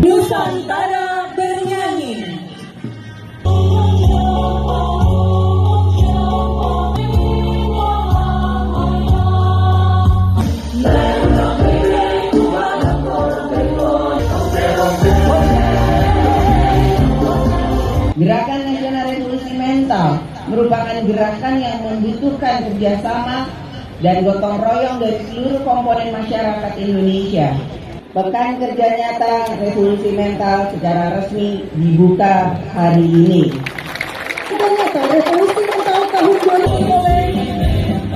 Nusantara bernyanyi. Gerakan Nasional Revolusi Mental merupakan gerakan yang membutuhkan kerjasama dan gotong royong dari seluruh komponen masyarakat Indonesia. Pekan Kerja Nyata Revolusi Mental secara resmi dibuka hari ini. Ternyata Revolusi Mental tahun 2020